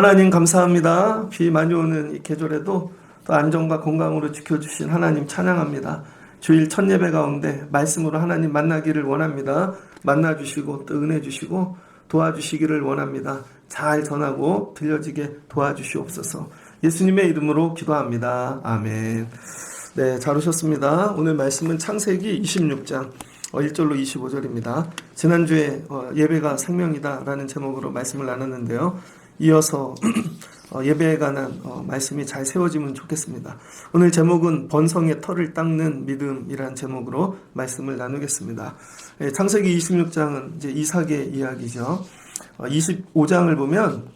하나님 감사합니다. 비 많이 오는 이 계절에도 또 안전과 건강으로 지켜주신 하나님 찬양합니다. 주일 첫 예배 가운데 말씀으로 하나님 만나기를 원합니다. 만나주시고 또 은혜 주시고 도와주시기를 원합니다. 잘 전하고 들려지게 도와주시옵소서. 예수님의 이름으로 기도합니다. 아멘. 네, 잘 오셨습니다. 오늘 말씀은 창세기 26장 1절로 25절입니다. 지난주에 예배가 생명이다 라는 제목으로 말씀을 나눴는데요. 이어서 예배에 관한 말씀이 잘 세워지면 좋겠습니다. 오늘 제목은 번성의 털을 닦는 믿음이라는 제목으로 말씀을 나누겠습니다. 창세기 26장은 이제 이삭의 이야기죠. 25장을 보면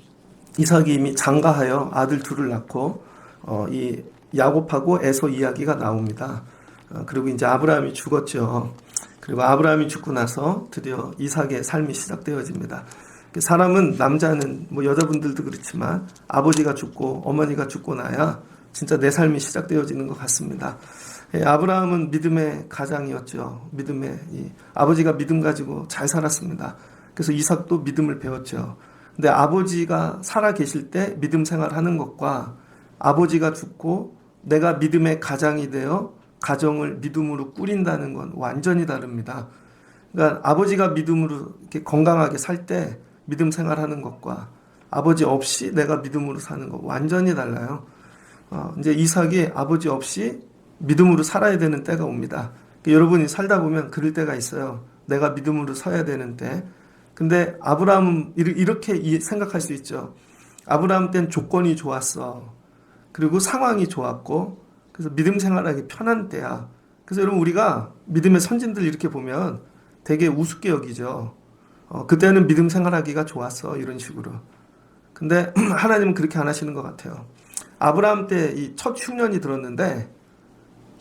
이삭이 이미 장가하여 아들 둘을 낳고 이 야곱하고 에서 이야기가 나옵니다. 그리고 이제 아브라함이 죽었죠. 그리고 아브라함이 죽고 나서 드디어 이삭의 삶이 시작되어집니다. 사람은, 남자는 뭐 여자분들도 그렇지만 아버지가 죽고 어머니가 죽고 나야 진짜 내 삶이 시작되어지는 것 같습니다. 아브라함은 믿음의 가장이었죠. 아버지가 믿음 가지고 잘 살았습니다. 그래서 이삭도 믿음을 배웠죠. 근데 아버지가 살아 계실 때 믿음 생활하는 것과 아버지가 죽고 내가 믿음의 가장이 되어 가정을 믿음으로 꾸린다는 건 완전히 다릅니다. 그러니까 아버지가 믿음으로 이렇게 건강하게 살 때 믿음 생활하는 것과 아버지 없이 내가 믿음으로 사는 것 완전히 달라요. 이제 이삭이 아버지 없이 믿음으로 살아야 되는 때가 옵니다. 여러분이 살다 보면 그럴 때가 있어요. 내가 믿음으로 서야 되는 때. 근데 아브라함은 이렇게 생각할 수 있죠. 아브라함 땐 조건이 좋았어. 그리고 상황이 좋았고, 그래서 믿음 생활하기 편한 때야. 그래서 여러분, 우리가 믿음의 선진들 이렇게 보면 되게 우습게 여기죠. 그때는 믿음 생활하기가 좋았어, 이런 식으로. 근데 하나님은 그렇게 안 하시는 것 같아요. 아브라함 때 이 첫 흉년이 들었는데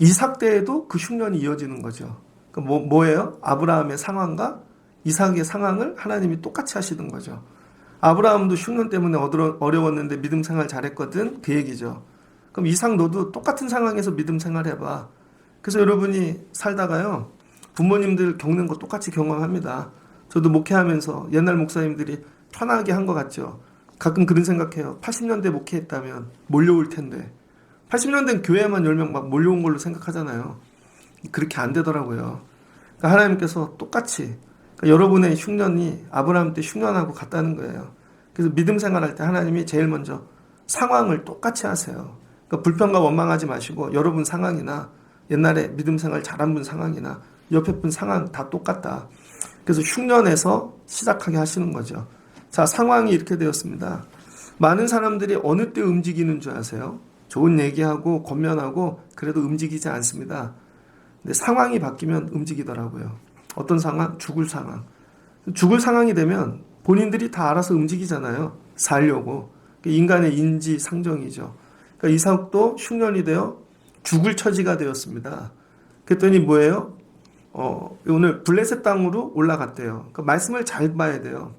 이삭 때에도 그 흉년이 이어지는 거죠. 그러니까 뭐예요? 아브라함의 상황과 이삭의 상황을 하나님이 똑같이 하시는 거죠. 아브라함도 흉년 때문에 어려웠는데 믿음 생활 잘했거든, 그 얘기죠. 그럼 이삭 너도 똑같은 상황에서 믿음 생활해봐. 그래서 여러분이 살다가요, 부모님들 겪는 거 똑같이 경험합니다. 저도 목회하면서 옛날 목사님들이 편하게 한 것 같죠. 가끔 그런 생각해요. 80년대 목회했다면 몰려올 텐데. 80년대는 교회만 10명 막 몰려온 걸로 생각하잖아요. 그렇게 안 되더라고요. 그러니까 하나님께서 똑같이, 그러니까 여러분의 흉년이 아브라함 때 흉년하고 같다는 거예요. 그래서 믿음 생활할 때 하나님이 제일 먼저 상황을 똑같이 하세요. 그러니까 불평과 원망하지 마시고 여러분 상황이나 옛날에 믿음 생활 잘한 분 상황이나 옆에 분 상황 다 똑같다. 그래서 흉년에서 시작하게 하시는 거죠. 자, 상황이 이렇게 되었습니다. 많은 사람들이 어느 때 움직이는 줄 아세요? 좋은 얘기하고 권면하고 그래도 움직이지 않습니다. 근데 상황이 바뀌면 움직이더라고요. 어떤 상황? 죽을 상황. 죽을 상황이 되면 본인들이 다 알아서 움직이잖아요. 살려고. 인간의 인지상정이죠. 그러니까 이삭도 흉년이 되어 죽을 처지가 되었습니다. 그랬더니 뭐예요? 오늘 블레셋 땅으로 올라갔대요. 그러니까 말씀을 잘 봐야 돼요.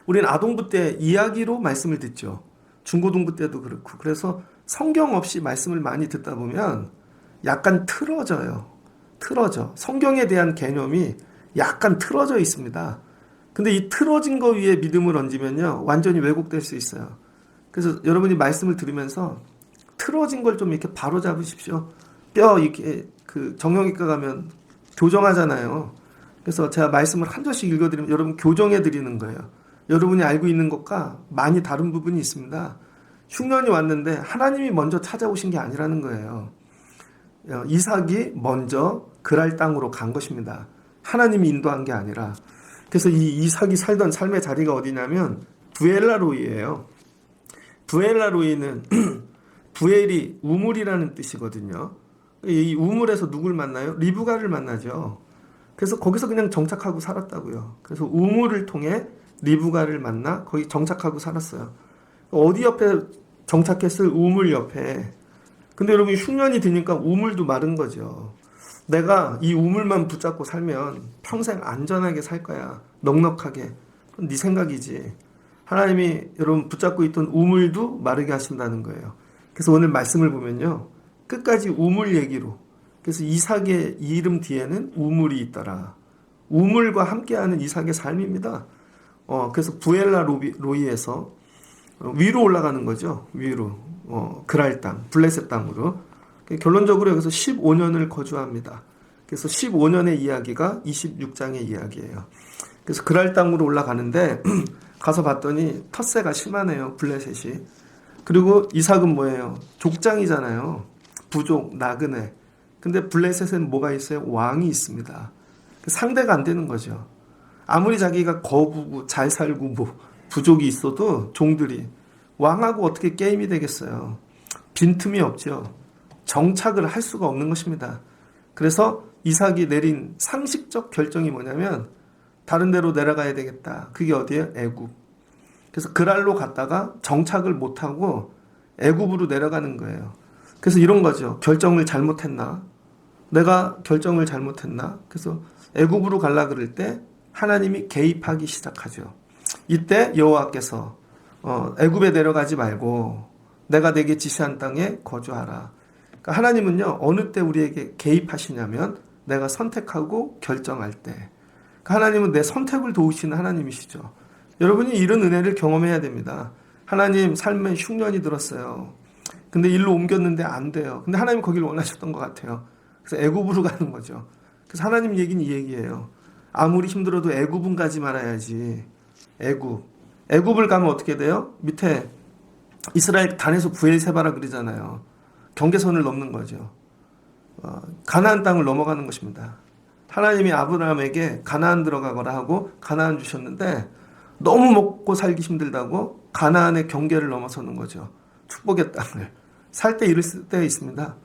우리는 아동부 때 이야기로 말씀을 듣죠. 중고등부 때도 그렇고. 그래서 성경 없이 말씀을 많이 듣다 보면 약간 틀어져요. 성경에 대한 개념이 약간 틀어져 있습니다. 근데 이 틀어진 거 위에 믿음을 얹으면요, 완전히 왜곡될 수 있어요. 그래서 여러분이 말씀을 들으면서 틀어진 걸 좀 이렇게 바로 잡으십시오. 뼈 이렇게 정형외과 가면 교정하잖아요. 그래서 제가 말씀을 한 절씩 읽어드리면 여러분 교정해 드리는 거예요. 여러분이 알고 있는 것과 많이 다른 부분이 있습니다. 흉년이 왔는데 하나님이 먼저 찾아오신 게 아니라는 거예요. 이삭이 먼저 그랄 땅으로 간 것입니다. 하나님이 인도한 게 아니라. 그래서 이 이삭이 살던 삶의 자리가 어디냐면 부엘라로이예요. 부엘라로이는 부엘이 우물이라는 뜻이거든요. 이 우물에서 누굴 만나요? 리브가를 만나죠. 그래서 거기서 그냥 정착하고 살았다고요. 그래서 우물을 통해 리브가를 만나 거기 정착하고 살았어요. 어디 옆에 정착했을? 우물 옆에. 근데 여러분 흉년이 드니까 우물도 마른 거죠. 내가 이 우물만 붙잡고 살면 평생 안전하게 살 거야. 넉넉하게. 그건 네 생각이지. 하나님이 여러분 붙잡고 있던 우물도 마르게 하신다는 거예요. 그래서 오늘 말씀을 보면요, 끝까지 우물 얘기로. 그래서 이삭의 이름 뒤에는 우물이 있더라. 우물과 함께하는 이삭의 삶입니다. 그래서 부엘라 로이에서 위로 올라가는 거죠. 위로. 그랄 땅, 블레셋 땅으로. 결론적으로 여기서 15년을 거주합니다. 그래서 15년의 이야기가 26장의 이야기예요. 그래서 그랄 땅으로 올라가는데 가서 봤더니 텃세가 심하네요. 블레셋이. 그리고 이삭은 뭐예요? 족장이잖아요. 부족, 나그네. 근데 블레셋은 뭐가 있어요? 왕이 있습니다. 상대가 안 되는 거죠. 아무리 자기가 거부고 잘 살고 뭐 부족이 있어도 종들이 왕하고 어떻게 게임이 되겠어요. 빈틈이 없죠. 정착을 할 수가 없는 것입니다. 그래서 이삭이 내린 상식적 결정이 뭐냐면 다른 데로 내려가야 되겠다. 그게 어디예요? 애굽. 그래서 그랄로 갔다가 정착을 못하고 애굽으로 내려가는 거예요. 그래서 이런 거죠. 결정을 잘못했나? 내가 결정을 잘못했나? 그래서 애굽으로 가려 그럴 때 하나님이 개입하기 시작하죠. 이때 여호와께서 애굽에 내려가지 말고 내가 내게 지시한 땅에 거주하라. 그러니까 하나님은요, 어느 때 우리에게 개입하시냐면 내가 선택하고 결정할 때. 그러니까 하나님은 내 선택을 도우시는 하나님이시죠. 여러분이 이런 은혜를 경험해야 됩니다. 하나님 삶에 흉년이 들었어요. 근데 일로 옮겼는데 안 돼요. 근데 하나님 거기를 원하셨던 것 같아요. 그래서 애굽으로 가는 거죠. 그래서 하나님 얘기는 이 얘기예요. 아무리 힘들어도 애굽은 가지 말아야지. 애굽을 가면 어떻게 돼요? 밑에 이스라엘 단에서 부엘세바라 그러잖아요. 경계선을 넘는 거죠. 가나안 땅을 넘어가는 것입니다. 하나님이 아브라함에게 가나안 들어가거라 하고 가나안 주셨는데 너무 먹고 살기 힘들다고 가나안의 경계를 넘어서는 거죠. 축복의 땅을. 살 때 이럴 때 있습니다.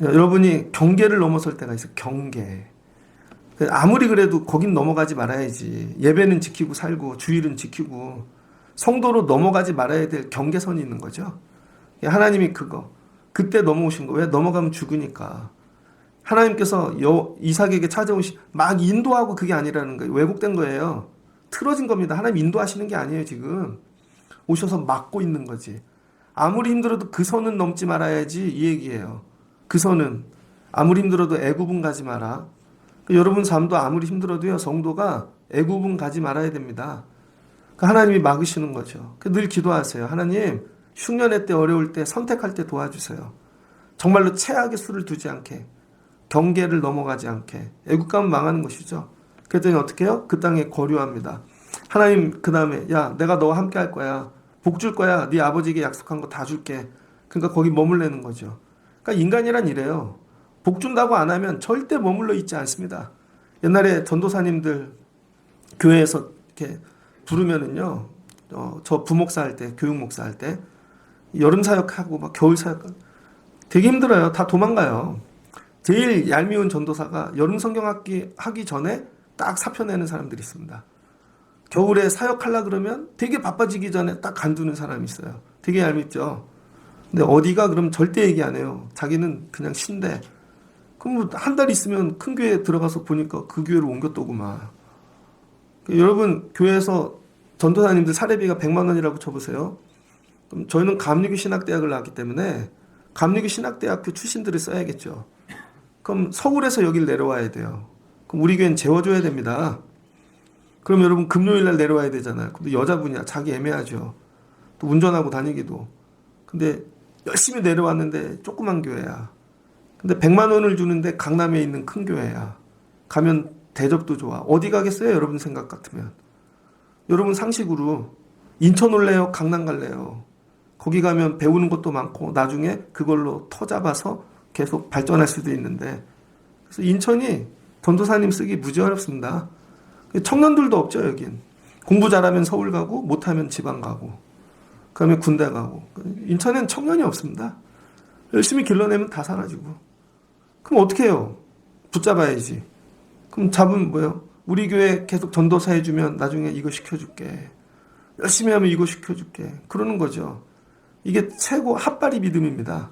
여러분이 경계를 넘어설 때가 있어요. 경계. 아무리 그래도 거긴 넘어가지 말아야지. 예배는 지키고 살고 주일은 지키고 성도로 넘어가지 말아야 될 경계선이 있는 거죠. 하나님이 그때 넘어오신 거. 왜? 넘어가면 죽으니까. 하나님께서 이삭에게 찾아오신 막 인도하고 그게 아니라는 거예요. 왜곡된 거예요. 틀어진 겁니다. 하나님 인도하시는 게 아니에요. 지금 오셔서 막고 있는 거지. 아무리 힘들어도 그 선은 넘지 말아야지 이 얘기예요. 그 선은 아무리 힘들어도 애굽은 가지 마라. 여러분 삶도 아무리 힘들어도요, 성도가 애굽은 가지 말아야 됩니다. 하나님이 막으시는 거죠. 늘 기도하세요. 하나님, 흉년의 때 어려울 때 선택할 때 도와주세요. 정말로 최악의 수를 두지 않게, 경계를 넘어가지 않게. 애굽 가면 망하는 것이죠. 그랬더니 어떻게 해요? 그 땅에 거류합니다. 하나님 그 다음에 야, 내가 너와 함께 할 거야. 복 줄 거야. 네 아버지에게 약속한 거 다 줄게. 그러니까 거기 머물려는 거죠. 그러니까 인간이란 이래요. 복 준다고 안 하면 절대 머물러 있지 않습니다. 옛날에 전도사님들 교회에서 이렇게 부르면은요, 저 부목사 할 때, 교육 목사 할 때, 여름 사역하고 막 겨울 사역 되게 힘들어요. 다 도망가요. 제일 얄미운 전도사가 여름 성경학기 하기 전에 딱 사표 내는 사람들이 있습니다. 겨울에 사역하려 그러면 되게 바빠지기 전에 딱 간두는 사람이 있어요. 되게 얄밉죠. 근데 어디가 그럼 절대 얘기 안 해요. 자기는 그냥 쉰대. 그럼 뭐 한 달 있으면 큰 교회에 들어가서 보니까 그 교회로 옮겼더구만. 여러분 교회에서 전도사님들 사례비가 100만 원이라고 쳐보세요. 그럼 저희는 감리교 신학대학을 나왔기 때문에 감리교 신학대학교 출신들을 써야겠죠. 그럼 서울에서 여길 내려와야 돼요. 그럼 우리 교회는 재워줘야 됩니다. 그럼 여러분 금요일날 내려와야 되잖아요. 근데 여자분이야. 자기 애매하죠. 또 운전하고 다니기도. 근데 열심히 내려왔는데 조그만 교회야. 근데 100만 원을 주는데 강남에 있는 큰 교회야. 가면 대접도 좋아. 어디 가겠어요? 여러분 생각 같으면. 여러분 상식으로 인천 올래요? 강남 갈래요? 거기 가면 배우는 것도 많고 나중에 그걸로 터 잡아서 계속 발전할 수도 있는데, 그래서 인천이 전도사님 쓰기 무지 어렵습니다. 청년들도 없죠. 여긴 공부 잘하면 서울 가고 못하면 지방 가고 그다음에 군대 가고. 인천엔 청년이 없습니다. 열심히 길러내면 다 사라지고. 그럼 어떻게 해요? 붙잡아야지. 그럼 잡으면 뭐예요? 우리 교회 계속 전도사 해주면 나중에 이거 시켜줄게. 열심히 하면 이거 시켜줄게. 그러는 거죠. 이게 최고 핫바리 믿음입니다.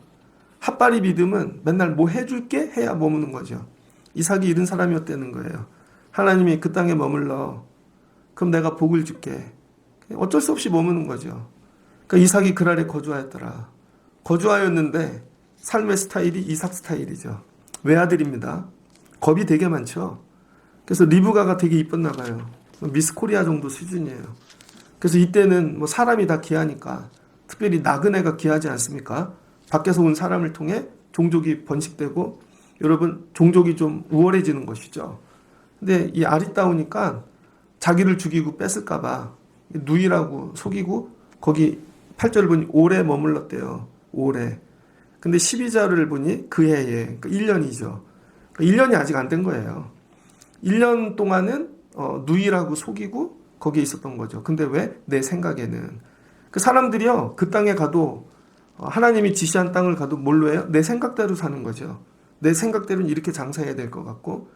핫바리 믿음은 맨날 뭐 해줄게 해야 머무는 거죠. 이삭이 이런 사람이었다는 거예요. 하나님이 그 땅에 머물러. 그럼 내가 복을 줄게. 어쩔 수 없이 머무는 거죠. 그러니까 이삭이 그랄에 거주하였더라. 거주하였는데 삶의 스타일이 이삭 스타일이죠. 외아들입니다. 겁이 되게 많죠. 그래서 리브가가 되게 이뻤나 봐요. 미스 코리아 정도 수준이에요. 그래서 이때는 뭐 사람이 다 귀하니까 특별히 나그네가 귀하지 않습니까? 밖에서 온 사람을 통해 종족이 번식되고 여러분 종족이 좀 우월해지는 것이죠. 근데 이 아리따우니까 자기를 죽이고 뺏을까봐 누이라고 속이고 거기 8절 보니 오래 머물렀대요. 오래. 근데 12절을 보니 그 해에 그러니까 1년이죠. 그러니까 1년이 아직 안 된 거예요. 1년 동안은 누이라고 속이고 거기에 있었던 거죠. 근데 왜? 내 생각에는. 그 사람들이요, 그 땅에 가도, 하나님이 지시한 땅을 가도 뭘로 해요? 내 생각대로 사는 거죠. 내 생각대로는 이렇게 장사해야 될 것 같고,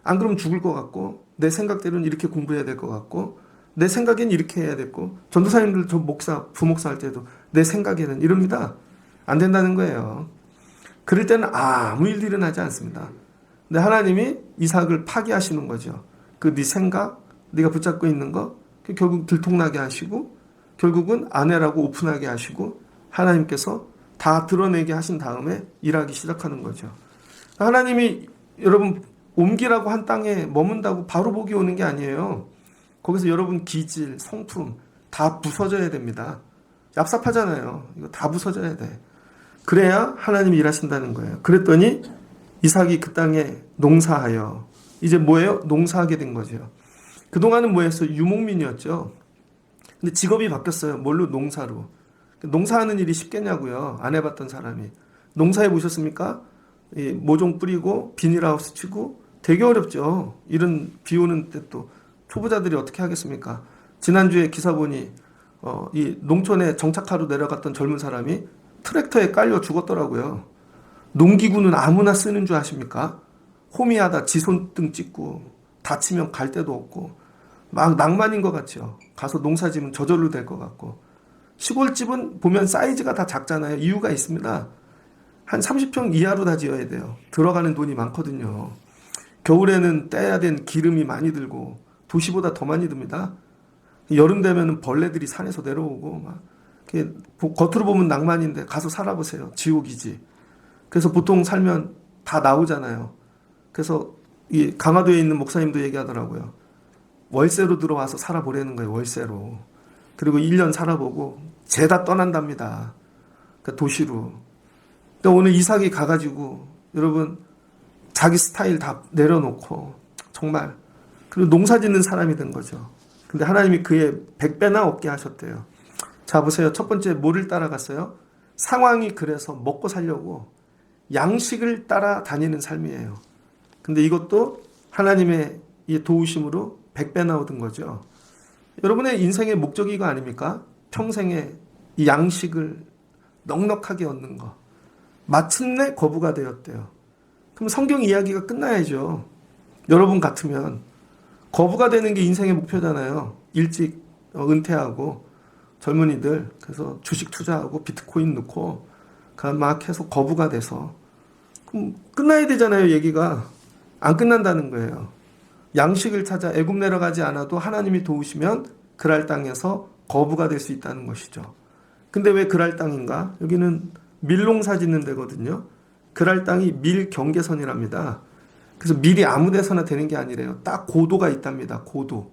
안 그러면 죽을 것 같고, 내 생각대로는 이렇게 공부해야 될 것 같고, 내 생각에는 이렇게 해야 됐고, 전도사님들 저 목사, 부목사 할 때도 내 생각에는 이럽니다. 안 된다는 거예요. 그럴 때는 아무 일도 일어나지 않습니다. 근데 하나님이 이삭을 파괴하시는 거죠. 그 네 생각, 네가 붙잡고 있는 거 결국 들통나게 하시고 결국은 아내라고 오픈하게 하시고 하나님께서 다 드러내게 하신 다음에 일하기 시작하는 거죠. 하나님이 여러분 옮기라고 한 땅에 머문다고 바로 복이 오는 게 아니에요. 거기서 여러분 기질, 성품 다 부서져야 됩니다. 얍삽하잖아요. 이거 다 부서져야 돼. 그래야 하나님이 일하신다는 거예요. 그랬더니 이삭이 그 땅에 농사하여 이제 뭐예요? 농사하게 된 거죠. 그동안은 뭐였어요? 유목민이었죠. 근데 직업이 바뀌었어요. 뭘로? 농사로. 농사하는 일이 쉽겠냐고요. 안 해봤던 사람이. 농사해 보셨습니까? 모종 뿌리고 비닐하우스 치고 되게 어렵죠. 이런 비 오는 때 또 초보자들이 어떻게 하겠습니까? 지난주에 기사 보니 이 농촌에 정착하러 내려갔던 젊은 사람이 트랙터에 깔려 죽었더라고요. 농기구는 아무나 쓰는 줄 아십니까? 호미하다 지 손등 찍고 다치면 갈 데도 없고 막 낭만인 것 같죠. 가서 농사 지면 저절로 될 것 같고 시골집은 보면 사이즈가 다 작잖아요. 이유가 있습니다. 한 30평 이하로 다 지어야 돼요. 들어가는 돈이 많거든요. 겨울에는 떼야 된 기름이 많이 들고 도시보다 더 많이 듭니다. 여름 되면 벌레들이 산에서 내려오고 막 겉으로 보면 낭만인데 가서 살아보세요. 지옥이지. 그래서 보통 살면 다 나오잖아요. 그래서 이 강화도에 있는 목사님도 얘기하더라고요. 월세로 들어와서 살아보라는 거예요. 월세로. 그리고 1년 살아보고 죄다 떠난답니다. 그러니까 도시로. 그러니까 오늘 이삭이 가가지고 여러분 자기 스타일 다 내려놓고 정말 그리고 농사 짓는 사람이 된 거죠. 근데 하나님이 그의 100배나 얻게 하셨대요. 자 보세요. 첫 번째 뭐를 따라갔어요? 상황이 그래서 먹고 살려고 양식을 따라 다니는 삶이에요. 근데 이것도 하나님의 이 도우심으로 100배나 얻은 거죠. 여러분의 인생의 목적이 이거 아닙니까? 평생에 이 양식을 넉넉하게 얻는 거. 마침내 거부가 되었대요. 그럼 성경 이야기가 끝나야죠. 여러분 같으면 거부가 되는 게 인생의 목표잖아요. 일찍 은퇴하고 젊은이들 그래서 주식 투자하고 비트코인 넣고 막 해서 거부가 돼서 그럼 끝나야 되잖아요. 얘기가 안 끝난다는 거예요. 양식을 찾아 애굽 내려가지 않아도 하나님이 도우시면 그랄 땅에서 거부가 될 수 있다는 것이죠. 근데 왜 그랄 땅인가? 여기는 밀농사 짓는 데거든요. 그랄 땅이 밀 경계선이랍니다. 그래서 밀이 아무 데서나 되는 게 아니래요. 딱 고도가 있답니다. 고도.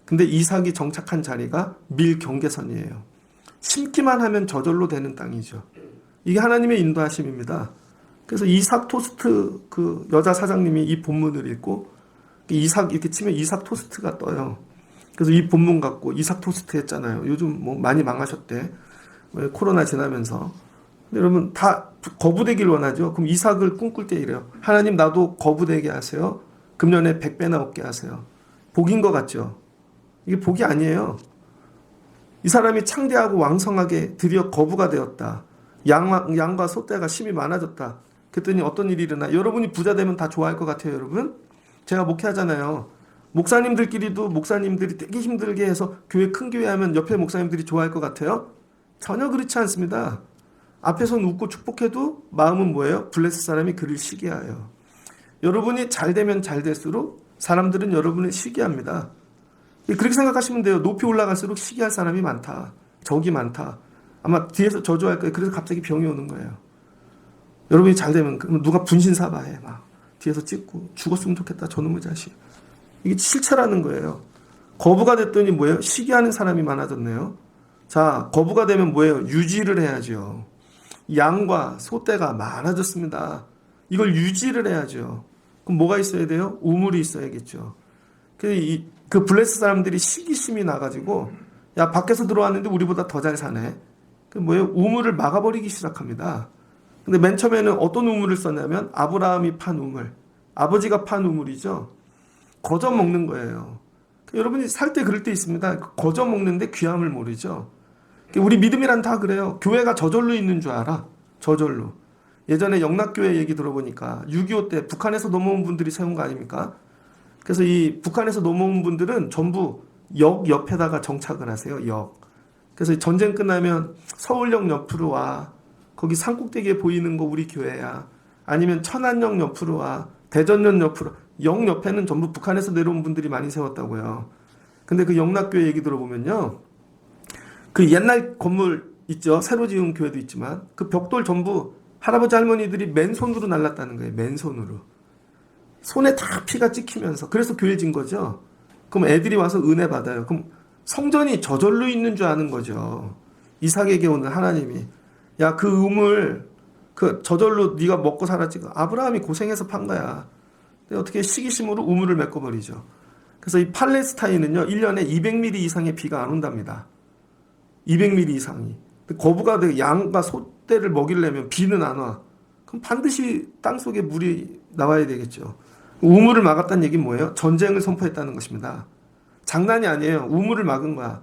근데 이삭이 정착한 자리가 밀 경계선이에요. 심기만 하면 저절로 되는 땅이죠. 이게 하나님의 인도하심입니다. 그래서 이삭 토스트 그 여자 사장님이 이 본문을 읽고 이삭 이렇게 치면 이삭 토스트가 떠요. 그래서 이 본문 갖고 이삭 토스트 했잖아요. 요즘 뭐 많이 망하셨대. 코로나 지나면서. 여러분 다 거부되길 원하죠. 그럼 이삭을 꿈꿀 때 이래요. 하나님 나도 거부되게 하세요. 금년에 100배나 얻게 하세요. 복인 것 같죠. 이게 복이 아니에요. 이 사람이 창대하고 왕성하게 드디어 거부가 되었다. 양과 소떼가 심이 많아졌다. 그랬더니 어떤 일이 일어나? 여러분이 부자 되면 다 좋아할 것 같아요, 여러분. 제가 목회하잖아요. 목사님들끼리도 목사님들이 되게 힘들게 해서 교회 큰 교회 하면 옆에 목사님들이 좋아할 것 같아요? 전혀 그렇지 않습니다. 앞에서는 웃고 축복해도 마음은 뭐예요? 블레스 사람이 그를 시기하여. 여러분이 잘 되면 잘 될수록 사람들은 여러분을 시기합니다. 그렇게 생각하시면 돼요. 높이 올라갈수록 시기할 사람이 많다. 적이 많다. 아마 뒤에서 저주할 거예요. 그래서 갑자기 병이 오는 거예요. 여러분이 잘 되면 누가 분신사바해. 막 뒤에서 찍고 죽었으면 좋겠다. 저놈의 자식. 이게 실체라는 거예요. 거부가 됐더니 뭐예요? 시기하는 사람이 많아졌네요. 자, 거부가 되면 뭐예요? 유지를 해야죠. 양과 소떼가 많아졌습니다. 이걸 유지를 해야죠. 그럼 뭐가 있어야 돼요? 우물이 있어야겠죠. 그 블레스 사람들이 시기심이 나가지고 야, 밖에서 들어왔는데 우리보다 더 잘 사네. 그 뭐예요? 우물을 막아버리기 시작합니다. 근데 맨 처음에는 어떤 우물을 썼냐면 아브라함이 판 우물, 아버지가 판 우물이죠. 거저 먹는 거예요. 여러분이 살 때 그럴 때 있습니다. 거저 먹는데 귀함을 모르죠. 우리 믿음이란 다 그래요. 교회가 저절로 있는 줄 알아. 저절로. 예전에 영락교회 얘기 들어보니까 6.25 때 북한에서 넘어온 분들이 세운 거 아닙니까? 그래서 이 북한에서 넘어온 분들은 전부 역 옆에다가 정착을 하세요. 역. 그래서 전쟁 끝나면 서울역 옆으로 와. 거기 산꼭대기에 보이는 거 우리 교회야. 아니면 천안역 옆으로 와. 대전역 옆으로. 역 옆에는 전부 북한에서 내려온 분들이 많이 세웠다고요. 근데 그 영락교회 얘기 들어보면요. 그 옛날 건물 있죠. 새로 지은 교회도 있지만 그 벽돌 전부 할아버지 할머니들이 맨손으로 날랐다는 거예요. 맨손으로. 손에 다 피가 찍히면서. 그래서 교회 진 거죠. 그럼 애들이 와서 은혜 받아요. 그럼 성전이 저절로 있는 줄 아는 거죠. 이삭에게 오는 하나님이. 야, 그 우물 그 저절로 네가 먹고 살았지. 아브라함이 고생해서 판 거야. 근데 어떻게 시기심으로 우물을 메꿔버리죠. 그래서 이 팔레스타인은요. 1년에 200mm 이상의 비가 안 온답니다. 200mm 이상이. 거부가 되고 양과 소떼를 먹이려면 비는 안 와. 그럼 반드시 땅속에 물이 나와야 되겠죠. 우물을 막았다는 얘기는 뭐예요? 전쟁을 선포했다는 것입니다. 장난이 아니에요. 우물을 막은 거야.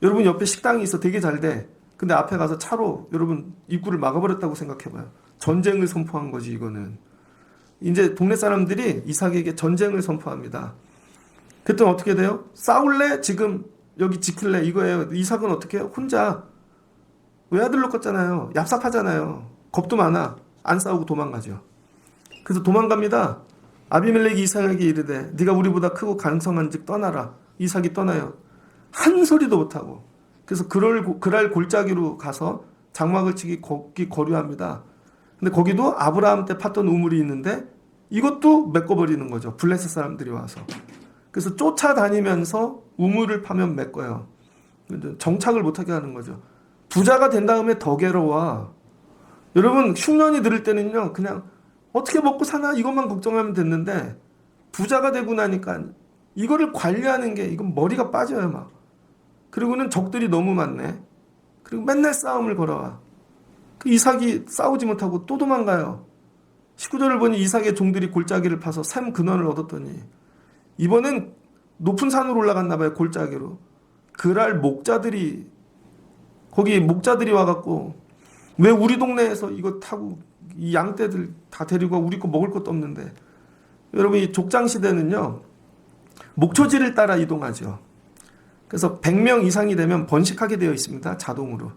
여러분 옆에 식당이 있어. 되게 잘 돼. 근데 앞에 가서 차로 여러분 입구를 막아버렸다고 생각해봐요. 전쟁을 선포한 거지 이거는. 이제 동네 사람들이 이삭에게 전쟁을 선포합니다. 그랬더니 어떻게 돼요? 싸울래? 지금 여기 지킬래? 이거예요. 이삭은 어떻게 해요? 혼자. 외아들 놓았잖아요. 얍삽하잖아요. 겁도 많아. 안 싸우고 도망가죠. 그래서 도망갑니다. 아비멜렉이 이삭에게 이르되 네가 우리보다 크고 강성한즉 떠나라. 이삭이 떠나요. 한 소리도 못하고. 그래서 그랄 골짜기로 가서 장막을 치기 거기 거류합니다. 근데 거기도 아브라함 때 팠던 우물이 있는데 이것도 메꿔버리는 거죠. 블레셋 사람들이 와서. 그래서 쫓아다니면서 우물을 파면 메꿔요. 정착을 못하게 하는 거죠. 부자가 된 다음에 더 괴로워. 여러분 흉년이 들을 때는요. 그냥 어떻게 먹고 사나 이것만 걱정하면 됐는데 부자가 되고 나니까 이거를 관리하는 게 이건 머리가 빠져요 막. 그리고는 적들이 너무 많네. 그리고 맨날 싸움을 걸어와. 그 이삭이 싸우지 못하고 또 도망가요. 19절을 보니 이삭의 종들이 골짜기를 파서 샘 근원을 얻었더니 이번엔 높은 산으로 올라갔나 봐요. 골짜기로. 그랄 목자들이 거기 목자들이 와갖고 왜 우리 동네에서 이거 타고 이 양떼들 다 데리고 우리 거 먹을 것도 없는데. 여러분 이 족장 시대는요. 목초지를 따라 이동하죠. 그래서 100명 이상이 되면 번식하게 되어 있습니다. 자동으로.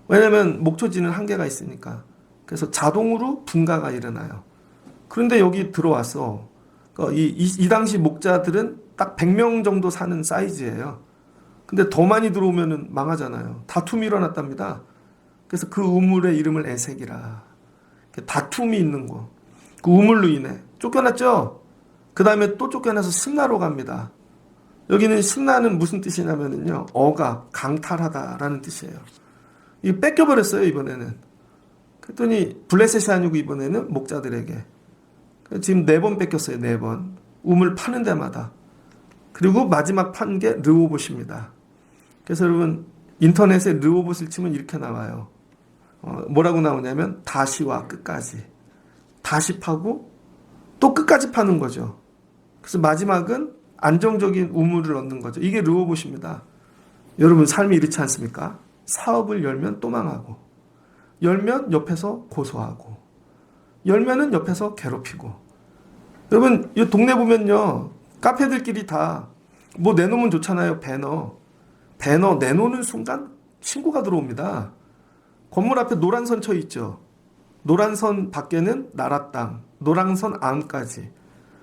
왜냐하면 목초지는 한계가 있으니까. 그래서 자동으로 분가가 일어나요. 그런데 여기 들어와서 이 당시 목자들은 딱 100명 정도 사는 사이즈예요. 근데 더 많이 들어오면 망하잖아요. 다툼이 일어났답니다. 그래서 그 우물의 이름을 에색이라. 다툼이 있는 거. 그 우물로 인해 쫓겨났죠. 그 다음에 또 쫓겨나서 신나로 갑니다. 여기는 신나는 무슨 뜻이냐면요. 억압, 강탈하다라는 뜻이에요. 이거 뺏겨버렸어요 이번에는. 그랬더니 블레셋이 아니고 이번에는 목자들에게. 지금 4번 뺏겼어요. 4번. 우물 파는 데마다. 그리고 마지막 판 게 르호봇입니다. 그래서 여러분 인터넷에 르호봇을 치면 이렇게 나와요. 뭐라고 나오냐면 다시와 끝까지. 다시 파고 또 끝까지 파는 거죠. 그래서 마지막은 안정적인 우물을 얻는 거죠. 이게 르호봇입니다. 여러분 삶이 이렇지 않습니까? 사업을 열면 또 망하고 열면 옆에서 고소하고 열면은 옆에서 괴롭히고. 여러분 이 동네 보면요. 카페들끼리 다 뭐 내놓으면 좋잖아요. 배너 내놓는 순간 신고가 들어옵니다. 건물 앞에 노란 선 쳐 있죠. 노란 선 밖에는 나라 땅, 노란 선 안까지.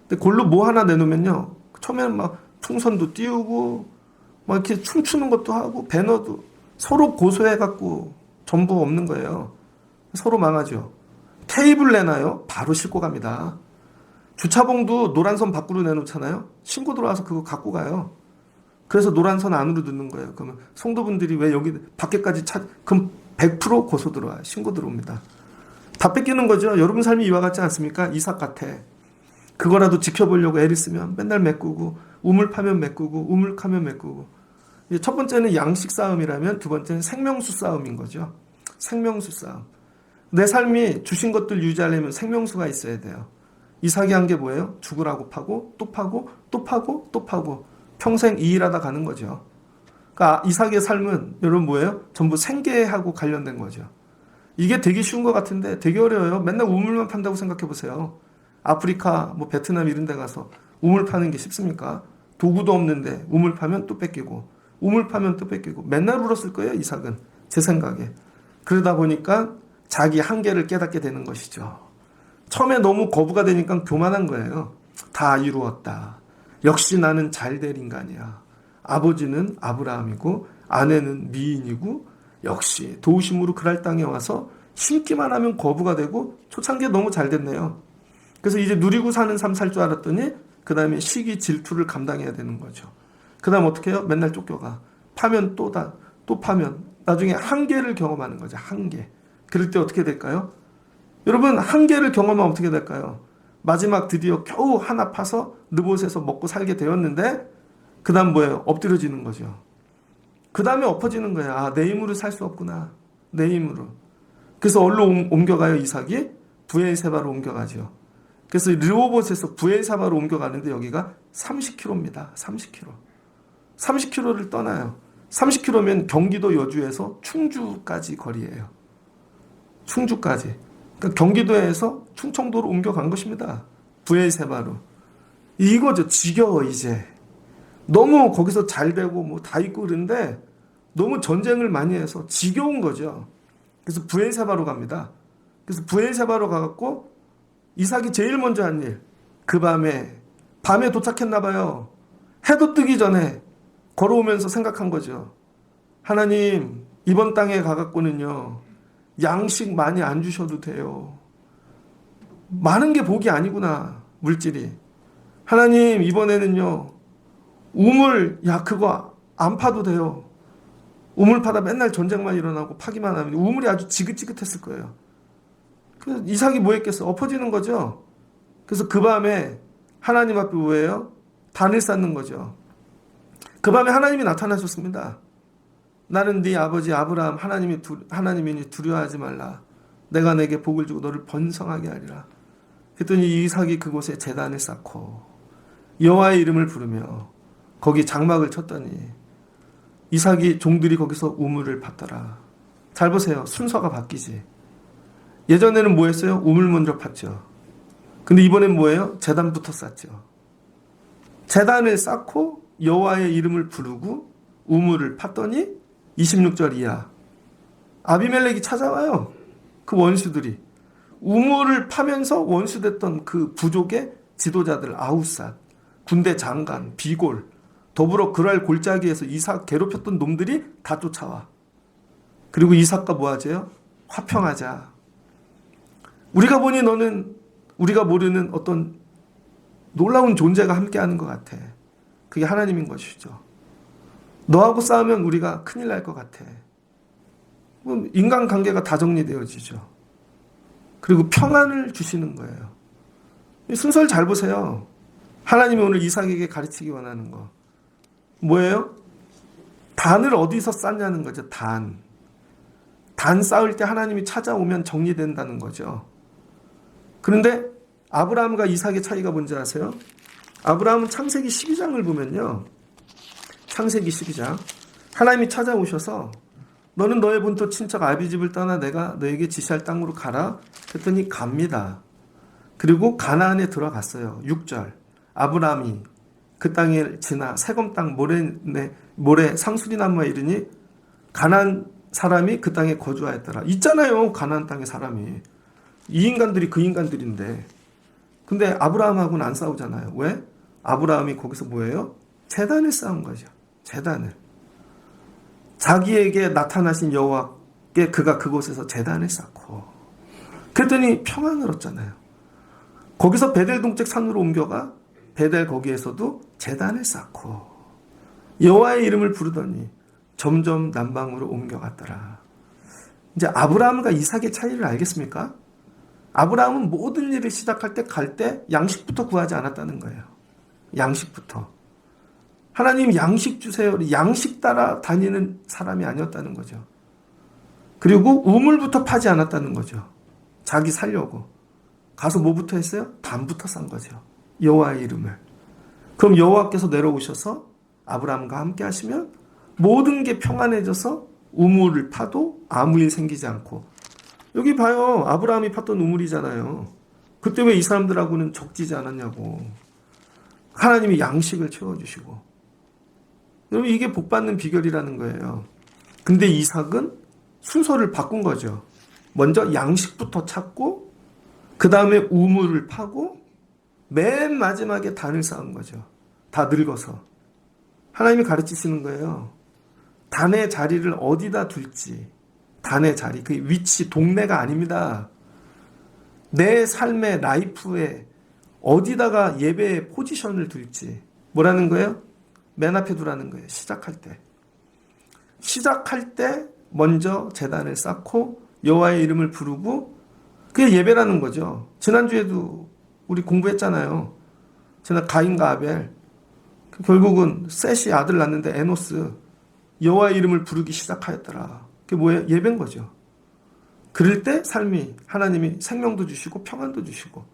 근데 그걸로 뭐 하나 내놓으면요. 처음에는 막 풍선도 띄우고 막 이렇게 춤추는 것도 하고 배너도 서로 고소해갖고 전부 없는 거예요. 서로 망하죠. 테이블 내놔요. 바로 싣고 갑니다. 주차봉도 노란 선 밖으로 내놓잖아요. 신고 들어와서 그거 갖고 가요. 그래서 노란 선 안으로 넣는 거예요. 그러면 성도분들이 왜 여기 밖에까지 그럼 100% 고소 들어와요. 신고 들어옵니다. 다 뺏기는 거죠. 여러분 삶이 이와 같지 않습니까? 이삭 같아. 그거라도 지켜보려고 애를 쓰면 맨날 메꾸고, 우물 파면 메꾸고, 우물 파면 메꾸고. 첫 번째는 양식 싸움이라면 두 번째는 생명수 싸움인 거죠. 생명수 싸움. 내 삶이 주신 것들 유지하려면 생명수가 있어야 돼요. 이삭이 한 게 뭐예요? 죽으라고 파고, 또 파고, 또 파고, 또 파고. 평생 이 일하다 가는 거죠. 그러니까 이삭의 삶은 여러분 뭐예요? 전부 생계하고 관련된 거죠. 이게 되게 쉬운 것 같은데 되게 어려워요. 맨날 우물만 판다고 생각해 보세요. 아프리카, 뭐 베트남 이런 데 가서 우물 파는 게 쉽습니까? 도구도 없는데 우물 파면 또 뺏기고, 우물 파면 또 뺏기고. 맨날 울었을 거예요, 이삭은. 제 생각에. 그러다 보니까 자기 한계를 깨닫게 되는 것이죠. 처음에 너무 거부가 되니까 교만한 거예요. 다 이루었다. 역시 나는 잘될 인간이야. 아버지는 아브라함이고 아내는 미인이고 역시 도우심으로 그랄 땅에 와서 심기만 하면 거부가 되고 초창기에 너무 잘 됐네요. 그래서 이제 누리고 사는 삶 살 줄 알았더니 그 다음에 시기 질투를 감당해야 되는 거죠. 그 다음 어떻게 해요? 맨날 쫓겨가. 파면 또 파면. 나중에 한계를 경험하는 거죠. 한계. 그럴 때 어떻게 될까요? 여러분 한계를 경험하면 어떻게 될까요? 마지막 드디어 겨우 하나 파서 느봇에서 먹고 살게 되었는데 그 다음 뭐예요? 엎드려지는 거죠. 그 다음에 엎어지는 거예요. 아, 내 힘으로 살 수 없구나. 내 힘으로. 그래서 어디로 옮겨가요? 이삭이? 브엘세바로 옮겨가죠. 그래서 르호봇에서 브엘세바로 옮겨가는데 여기가 30km입니다. 30km. 30km를 떠나요. 30km면 경기도 여주에서 충주까지 거리예요. 충주까지. 그러니까 경기도에서 충청도로 옮겨간 것입니다. 브엘세바로. 이거죠. 지겨워 이제. 너무 거기서 잘 되고 뭐 다 있고 그런데 너무 전쟁을 많이 해서 지겨운 거죠. 그래서 브엘세바로 갑니다. 그래서 브엘세바로 가갖고 이삭이 제일 먼저 한 일. 그 밤에 도착했나 봐요. 해도 뜨기 전에 걸어오면서 생각한 거죠. 하나님 이번 땅에 가갖고는요. 양식 많이 안 주셔도 돼요. 많은 게 복이 아니구나. 물질이. 하나님 이번에는요. 우물 그거 안 파도 돼요. 우물 파다 맨날 전쟁만 일어나고 파기만 하면 우물이 아주 지긋지긋했을 거예요. 그래서 이삭이 뭐 했겠어? 엎어지는 거죠. 그래서 그 밤에 하나님 앞에 뭐예요? 단을 쌓는 거죠. 그 밤에 하나님이 나타나셨습니다. 나는 네 아버지 아브라함 하나님이니 두려워하지 말라. 내가 내게 복을 주고 너를 번성하게 하리라. 그랬더니 이삭이 그곳에 제단을 쌓고 여호와의 이름을 부르며 거기 장막을 쳤더니 이삭이 종들이 거기서 우물을 팠더라. 잘 보세요. 순서가 바뀌지. 예전에는 뭐 했어요? 우물 먼저 팠죠. 근데 이번엔 뭐예요? 제단부터 쌓죠. 제단을 쌓고 여호와의 이름을 부르고 우물을 팠더니 26절 이하 아비멜렉이 찾아와요. 그 원수들이 우물을 파면서 원수됐던 그 부족의 지도자들 아우삿, 군대 장관, 비골, 더불어 그랄 골짜기에서 이삭 괴롭혔던 놈들이 다 쫓아와. 그리고 이삭과 뭐 하재요? 화평하자. 우리가 보니 너는 우리가 모르는 어떤 놀라운 존재가 함께하는 것 같아. 그게 하나님인 것이죠. 너하고 싸우면 우리가 큰일 날 것 같아. 인간관계가 다 정리되어지죠. 그리고 평안을 주시는 거예요. 순서를 잘 보세요. 하나님이 오늘 이삭에게 가르치기 원하는 거. 뭐예요? 단을 어디서 쌓냐는 거죠. 단 쌓을 때 하나님이 찾아오면 정리된다는 거죠. 그런데 아브라함과 이삭의 차이가 뭔지 아세요? 아브라함은 창세기 12장을 보면요. 창세기 12장. 하나님이 찾아오셔서 너는 너의 본토 친척 아비집을 떠나 내가 너에게 지시할 땅으로 가라. 그랬더니 갑니다. 그리고 가나안에 들어갔어요. 6절. 아브라함이 그 땅에 지나 세검 땅 모래 상수리나무에 이르니 가나안 사람이 그 땅에 거주하였더라. 있잖아요. 가나안 땅에 사람이. 이 인간들이 그 인간들인데. 근데 아브라함하고는 안 싸우잖아요. 왜? 아브라함이 거기서 뭐예요? 제단을 쌓은 거죠. 제단을. 자기에게 나타나신 여호와께 그가 그곳에서 제단을 쌓고 그랬더니 평안을 얻잖아요. 거기서 베델 동쪽 산으로 옮겨가 베델 거기에서도 제단을 쌓고 여호와의 이름을 부르더니 점점 남방으로 옮겨갔더라. 이제 아브라함과 이삭의 차이를 알겠습니까? 아브라함은 모든 일을 시작할 때 갈 때 양식부터 구하지 않았다는 거예요. 양식부터. 하나님 양식 주세요. 양식 따라 다니는 사람이 아니었다는 거죠. 그리고 우물부터 파지 않았다는 거죠. 자기 살려고. 가서 뭐부터 했어요? 담부터 싼 거죠. 여호와의 이름을. 그럼 여호와께서 내려오셔서 아브라함과 함께 하시면 모든 게 평안해져서 우물을 파도 아무 일 생기지 않고. 여기 봐요. 아브라함이 팠던 우물이잖아요. 그때 왜 이 사람들하고는 적지지 않았냐고. 하나님이 양식을 채워주시고. 여러분 이게 복받는 비결이라는 거예요. 근데 이삭은 순서를 바꾼 거죠. 먼저 양식부터 찾고 그 다음에 우물을 파고 맨 마지막에 단을 쌓은 거죠. 다 늙어서. 하나님이 가르치시는 거예요. 단의 자리를 어디다 둘지. 단의 자리, 그 위치, 동네가 아닙니다. 내 삶의 라이프에 어디다가 예배의 포지션을 둘지. 뭐라는 거예요? 맨 앞에 두라는 거예요. 시작할 때. 시작할 때 먼저 제단을 쌓고 여호와의 이름을 부르고 그게 예배라는 거죠. 지난주에도 우리 공부했잖아요. 지난 가인과 아벨. 결국은 셋이 아들 낳는데 에노스 여호와의 이름을 부르기 시작하였더라. 그게 뭐예요? 예배인 거죠. 그럴 때 삶이 하나님이 생명도 주시고 평안도 주시고.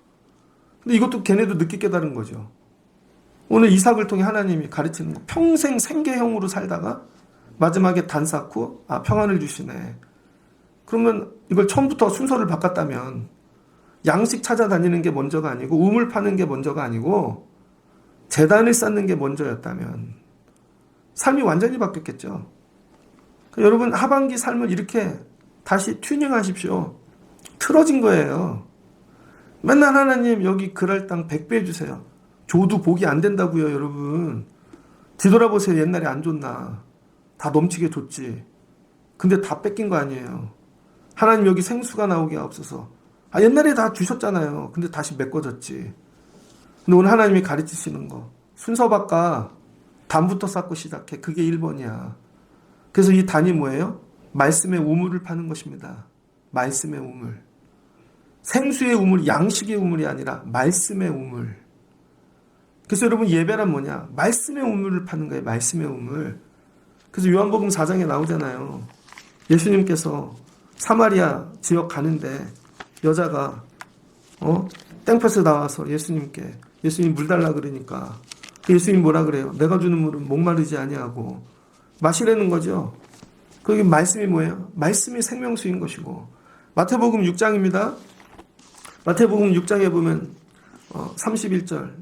근데 이것도 걔네도 늦게 깨달은 거죠. 오늘 이삭을 통해 하나님이 가르치는 거. 평생 생계형으로 살다가 마지막에 단 쌓고 평안을 주시네. 그러면 이걸 처음부터 순서를 바꿨다면 양식 찾아다니는 게 먼저가 아니고 우물 파는 게 먼저가 아니고 제단을 쌓는 게 먼저였다면 삶이 완전히 바뀌었겠죠. 그러니까 여러분 하반기 삶을 이렇게 다시 튜닝하십시오. 틀어진 거예요. 맨날 하나님 여기 그랄 땅 100배 주세요. 줘도 복이 안 된다고요, 여러분. 뒤돌아보세요. 옛날에 안 줬나. 다 넘치게 줬지. 근데 다 뺏긴 거 아니에요. 하나님 여기 생수가 나오게 하옵소서. 옛날에 다 주셨잖아요. 근데 다시 메꿔졌지. 근데 오늘 하나님이 가르치시는 거. 순서 바꿔. 단부터 쌓고 시작해. 그게 1번이야. 그래서 이 단이 뭐예요? 말씀의 우물을 파는 것입니다. 말씀의 우물. 생수의 우물, 양식의 우물이 아니라 말씀의 우물. 그래서 여러분 예배란 뭐냐? 말씀의 우물을 파는 거예요. 말씀의 우물. 그래서 요한복음 4장에 나오잖아요. 예수님께서 사마리아 지역 가는데 여자가 땡볕에 나와서 예수님 물 달라 그러니까 예수님 뭐라 그래요? 내가 주는 물은 목마르지 아니하고 마시라는 거죠. 거기 말씀이 뭐예요? 말씀이 생명수인 것이고. 마태복음 6장입니다. 마태복음 6장에 보면 31절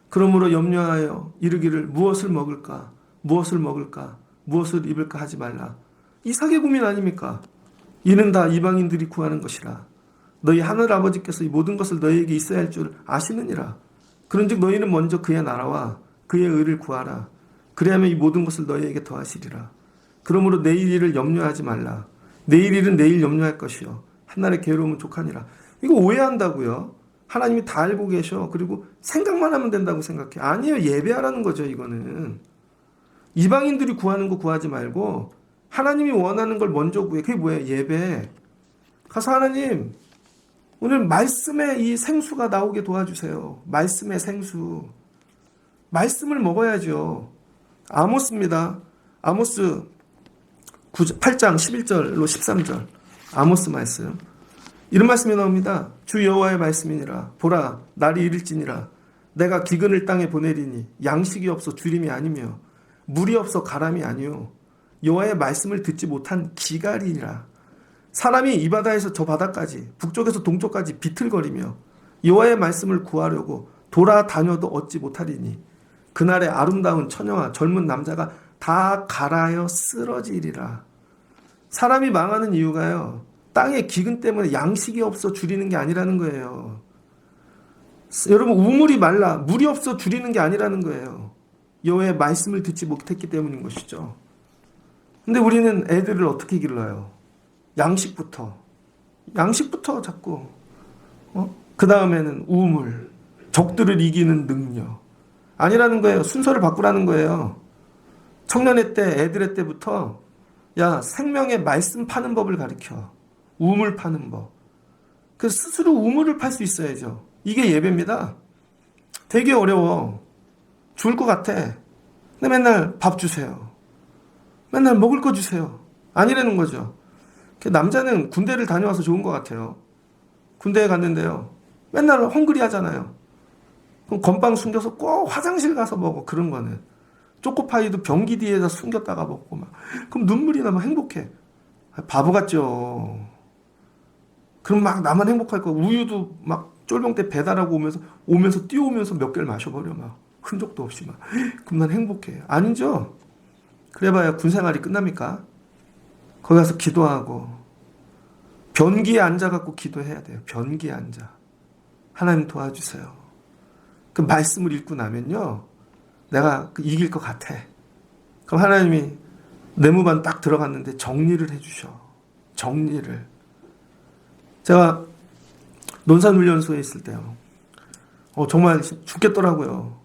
그러므로 염려하여 이르기를 무엇을 먹을까? 무엇을 먹을까? 무엇을 입을까 하지 말라. 이삭의 고민 아닙니까? 이는 다 이방인들이 구하는 것이라. 너희 하늘아버지께서 이 모든 것을 너희에게 있어야 할 줄 아시느니라. 그런즉 너희는 먼저 그의 나라와 그의 의를 구하라. 그리하면 이 모든 것을 너희에게 더하시리라. 그러므로 내일 일을 염려하지 말라. 내일 일은 내일 염려할 것이요 한날의 괴로움은 족하니라. 이거 오해한다고요. 하나님이 다 알고 계셔. 그리고 생각만 하면 된다고 생각해. 아니에요. 예배하라는 거죠. 이거는. 이방인들이 구하는 거 구하지 말고 하나님이 원하는 걸 먼저 구해. 그게 뭐예요? 예배. 가서 하나님 오늘 말씀의 이 생수가 나오게 도와주세요. 말씀의 생수. 말씀을 먹어야죠. 아모스입니다. 아모스 8장 11절로 13절. 아모스 말씀. 이런 말씀이 나옵니다. 주 여호와의 말씀이니라. 보라 날이 이를지니라. 내가 기근을 땅에 보내리니 양식이 없어 주림이 아니며 물이 없어 가람이 아니요 여호와의 말씀을 듣지 못한 기갈이니라. 사람이 이 바다에서 저 바다까지 북쪽에서 동쪽까지 비틀거리며 여호와의 말씀을 구하려고 돌아다녀도 얻지 못하리니 그날의 아름다운 처녀와 젊은 남자가 다 갈아여 쓰러지리라. 사람이 망하는 이유가요. 땅의 기근 때문에 양식이 없어 줄이는 게 아니라는 거예요. 여러분 우물이 말라 물이 없어 줄이는 게 아니라는 거예요. 여호와의 말씀을 듣지 못했기 때문인 것이죠. 근데 우리는 애들을 어떻게 길러요? 양식부터 자꾸 그 다음에는 우물, 적들을 이기는 능력 아니라는 거예요. 순서를 바꾸라는 거예요. 청년회 때, 애들의 때부터 야, 생명의 말씀 파는 법을 가르쳐. 우물 파는 법. 그래서 스스로 우물을 팔 수 있어야죠. 이게 예배입니다. 되게 어려워. 죽을 것 같아. 근데 맨날 밥 주세요. 맨날 먹을 거 주세요. 아니라는 거죠. 남자는 군대를 다녀와서 좋은 것 같아요. 군대에 갔는데요. 맨날 헝그리 하잖아요. 그럼 건빵 숨겨서 꼭 화장실 가서 먹어. 그런 거는. 초코파이도 변기 뒤에다 숨겼다가 먹고 막. 그럼 눈물이 나면 행복해. 바보 같죠. 그럼 막 나만 행복할 거. 우유도 막 쫄병 때 배달하고 오면서 뛰어오면서 몇 개를 마셔버려. 막 흔적도 없이 막. 그럼 난 행복해. 아니죠. 그래봐야 군 생활이 끝납니까? 거기 가서 기도하고 변기에 앉아갖고 기도해야 돼요. 변기에 앉아. 하나님 도와주세요. 그 말씀을 읽고 나면요. 내가 이길 것 같아. 그럼 하나님이 내무반 딱 들어갔는데 정리를 해주셔. 정리를. 제가 논산훈련소에 있을 때요. 정말 죽겠더라고요.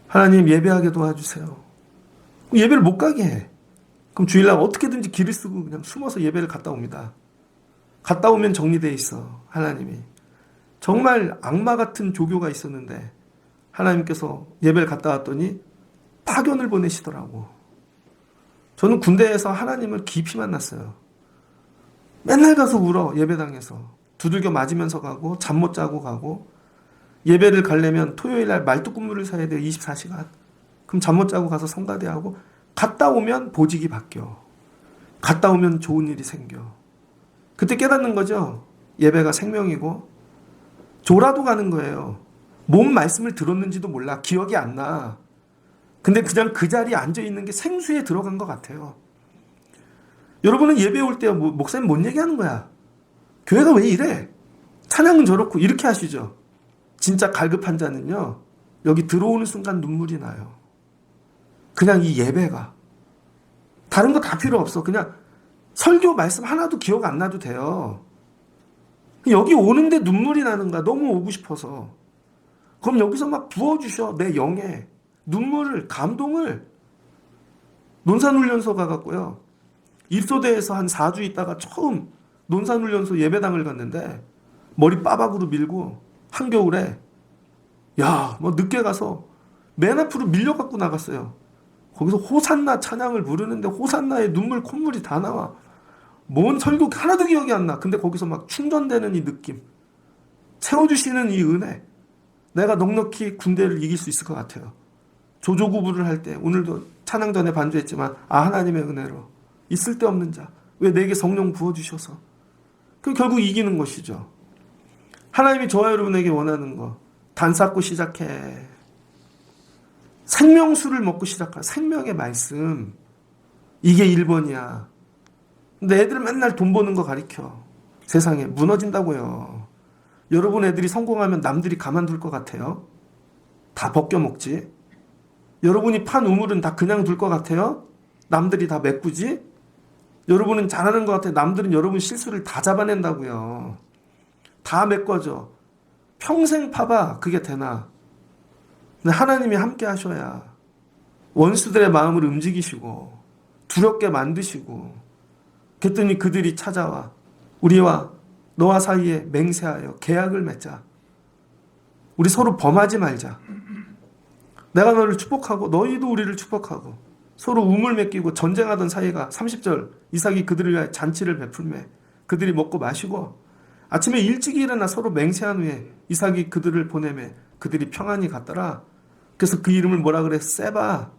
하나님 예배하게 도와주세요. 예배를 못 가게 해. 그럼 주일날 어떻게든지 길을 쓰고 그냥 숨어서 예배를 갔다 옵니다. 갔다 오면 정리되어 있어. 하나님이. 정말 악마 같은 조교가 있었는데 하나님께서 예배를 갔다 왔더니 파견을 보내시더라고. 저는 군대에서 하나님을 깊이 만났어요. 맨날 가서 울어. 예배당에서. 두들겨 맞으면서 가고 잠 못 자고 가고 예배를 가려면 토요일날 말뚝근무를 사야 돼요. 24시간. 그럼 잠 못 자고 가서 성가대하고 갔다 오면 보직이 바뀌어. 갔다 오면 좋은 일이 생겨. 그때 깨닫는 거죠. 예배가 생명이고 졸아도 가는 거예요. 뭔 말씀을 들었는지도 몰라. 기억이 안 나. 근데 그냥 그 자리에 앉아있는 게 생수에 들어간 것 같아요. 여러분은 예배 올 때 목사님 뭔 얘기하는 거야? 교회가 왜 이래? 찬양은 저렇고 이렇게 하시죠. 진짜 갈급한 자는요. 여기 들어오는 순간 눈물이 나요. 그냥 이 예배가. 다른 거 다 필요 없어. 그냥 설교 말씀 하나도 기억 안 나도 돼요. 여기 오는데 눈물이 나는 거야. 너무 오고 싶어서. 그럼 여기서 막 부어주셔. 내 영에. 눈물을, 감동을. 논산훈련소 가갖고요. 입소대에서 한 4주 있다가 처음 논산훈련소 예배당을 갔는데 머리 빠박으로 밀고 한겨울에 늦게 가서 맨 앞으로 밀려갖고 나갔어요. 거기서 호산나 찬양을 부르는데 호산나에 눈물 콧물이 다 나와. 뭔 설교 하나도 기억이 안 나. 근데 거기서 막 충전되는 이 느낌. 채워주시는 이 은혜. 내가 넉넉히 군대를 이길 수 있을 것 같아요. 조조구부를 할 때 오늘도 찬양 전에 반주했지만 하나님의 은혜로 있을 데 없는 자. 왜 내게 성령 부어주셔서. 그 결국 이기는 것이죠. 하나님이 저와 여러분에게 원하는 거. 단 쌓고 시작해. 생명수를 먹고 시작할 생명의 말씀. 이게 1번이야. 근데 애들 맨날 돈 버는 거 가르쳐. 세상에 무너진다고요. 여러분 애들이 성공하면 남들이 가만둘 것 같아요? 다 벗겨먹지? 여러분이 판 우물은 다 그냥 둘 것 같아요? 남들이 다 메꾸지? 여러분은 잘하는 것 같아요. 남들은 여러분 실수를 다 잡아낸다고요. 다 메꿔줘. 평생 파봐. 그게 되나? 근데 하나님이 함께 하셔야 원수들의 마음을 움직이시고 두렵게 만드시고 그랬더니 그들이 찾아와 우리와 너와 사이에 맹세하여 계약을 맺자. 우리 서로 범하지 말자. 내가 너를 축복하고 너희도 우리를 축복하고 서로 우물 맺기고 전쟁하던 사이가 30절 이삭이 그들을 위하여 잔치를 베풀매 그들이 먹고 마시고 아침에 일찍 일어나 서로 맹세한 후에 이삭이 그들을 보내매 그들이 평안히 갔더라. 그래서 그 이름을 뭐라 그래? 세바.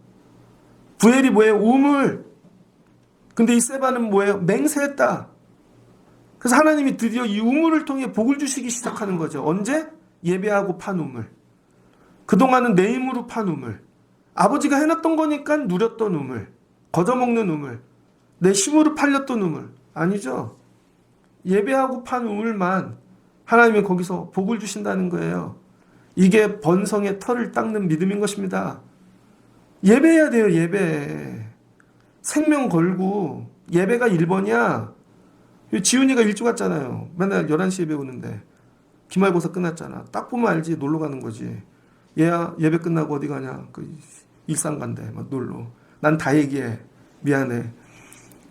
부엘이 뭐예요? 우물. 근데 이 세바는 뭐예요? 맹세했다. 그래서 하나님이 드디어 이 우물을 통해 복을 주시기 시작하는 거죠. 언제? 예배하고 판 우물. 그동안은 내 힘으로 판 우물. 아버지가 해놨던 거니까 누렸던 우물. 걷어먹는 우물. 내 힘으로 팔렸던 우물. 아니죠. 예배하고 판 우물만 하나님이 거기서 복을 주신다는 거예요. 이게 번성의 털을 닦는 믿음인 것입니다. 예배해야 돼요. 예배. 생명 걸고 예배가 1번이야. 지훈이가 일찍 왔잖아요. 맨날 11시에 배우는데 기말고사 끝났잖아. 딱 보면 알지. 놀러 가는 거지. 얘야 예배 끝나고 어디 가냐. 일산 간대. 막 놀러. 난 다 얘기해. 미안해.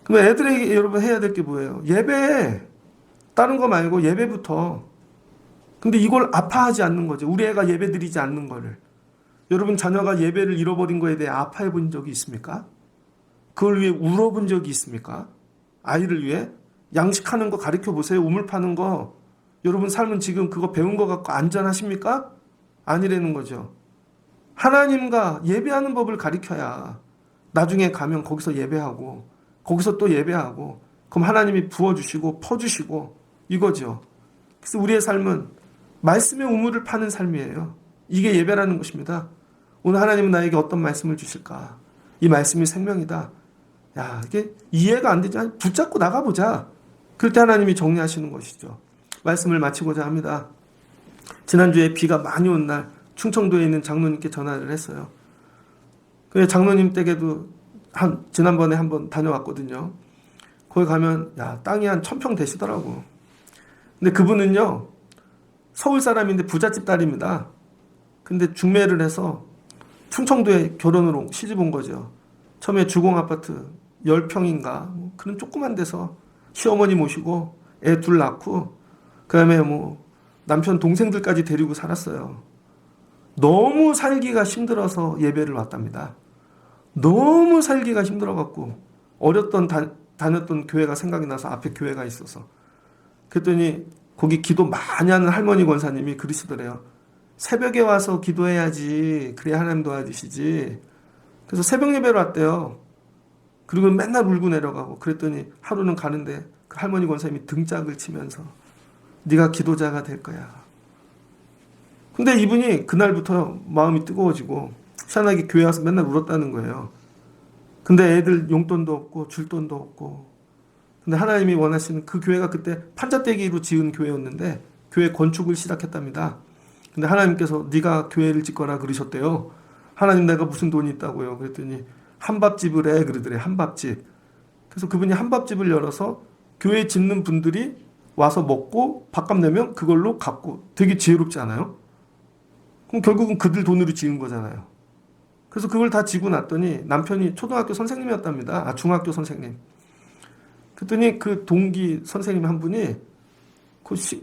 그럼 애들에게 여러분 해야 될 게 뭐예요? 예배. 다른 거 말고 예배부터. 근데 이걸 아파하지 않는 거죠. 우리 애가 예배 드리지 않는 거를. 여러분 자녀가 예배를 잃어버린 거에 대해 아파해 본 적이 있습니까? 그걸 위해 울어본 적이 있습니까? 아이를 위해? 양식하는 거 가르쳐 보세요. 우물 파는 거. 여러분 삶은 지금 그거 배운 거 갖고 안전하십니까? 아니라는 거죠. 하나님과 예배하는 법을 가르쳐야 나중에 가면 거기서 예배하고 거기서 또 예배하고 그럼 하나님이 부어주시고 퍼주시고 이거죠. 그래서 우리의 삶은 말씀의 우물을 파는 삶이에요. 이게 예배라는 것입니다. 오늘 하나님은 나에게 어떤 말씀을 주실까? 이 말씀이 생명이다. 야, 이게 이해가 안 되지. 붙잡고 나가보자. 그럴 때 하나님이 정리하시는 것이죠. 말씀을 마치고자 합니다. 지난주에 비가 많이 온 날 충청도에 있는 장로님께 전화를 했어요. 그 장로님 댁에도 지난번에 한번 다녀왔거든요. 거기 가면 땅이 한 1000평 되시더라고. 근데 그분은요 서울 사람인데 부잣집 딸입니다. 근데 중매를 해서 충청도에 결혼으로 시집 온 거죠. 처음에 주공 아파트 10평인가 그런 조그만 데서 시어머니 모시고 애 둘 낳고 그다음에 남편 동생들까지 데리고 살았어요. 너무 살기가 힘들어서 예배를 왔답니다. 너무 살기가 힘들어갖고 다녔던 교회가 생각이 나서 앞에 교회가 있어서 그랬더니 거기 기도 많이 하는 할머니 권사님이 그러시더래요. 새벽에 와서 기도해야지 그래야 하나님 도와주시지. 그래서 새벽 예배로 왔대요. 그리고 맨날 울고 내려가고 그랬더니 하루는 가는데 그 할머니 권사님이 등짝을 치면서 네가 기도자가 될 거야. 근데 이분이 그날부터 마음이 뜨거워지고 희한하게 교회 와서 맨날 울었다는 거예요. 근데 애들 용돈도 없고 줄 돈도 없고 근데 하나님이 원하시는 그 교회가 그때 판자떼기로 지은 교회였는데 교회 건축을 시작했답니다. 근데 하나님께서 네가 교회를 짓거라 그러셨대요. 하나님 내가 무슨 돈이 있다고요. 그랬더니 한밥집을 해 그러더래. 한밥집. 그래서 그분이 한밥집을 열어서 교회 짓는 분들이 와서 먹고 밥값 내면 그걸로 갚고 되게 지혜롭지 않아요? 그럼 결국은 그들 돈으로 지은 거잖아요. 그래서 그걸 다 지고 났더니 남편이 초등학교 선생님이었답니다. 중학교 선생님. 그랬더니 그 동기 선생님 한 분이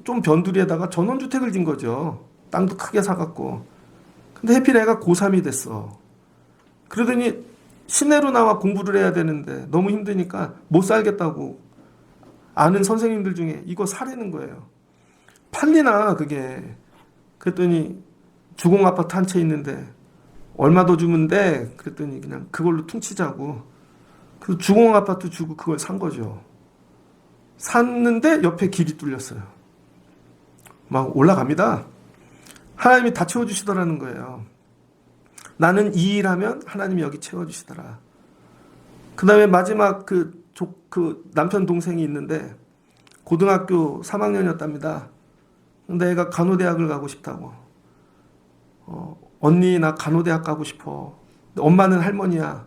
좀 변두리에다가 전원주택을 진 거죠. 땅도 크게 사갖고. 근데 해필 애가 고3이 됐어. 그러더니 시내로 나와 공부를 해야 되는데 너무 힘드니까 못 살겠다고 아는 선생님들 중에 이거 사라는 거예요. 팔리나 그게. 그랬더니 주공 아파트 한 채 있는데 얼마 더 주면 돼? 그랬더니 그냥 그걸로 퉁치자고. 그 주공 아파트 주고 그걸 산 거죠. 샀는데 옆에 길이 뚫렸어요. 막 올라갑니다. 하나님이 다 채워주시더라는 거예요. 나는 이 일하면 하나님이 여기 채워주시더라. 그 다음에 마지막 그 남편 동생이 있는데 고등학교 3학년이었답니다. 근데 애가 간호대학을 가고 싶다고. 언니 나 간호대학 가고 싶어. 엄마는 할머니야.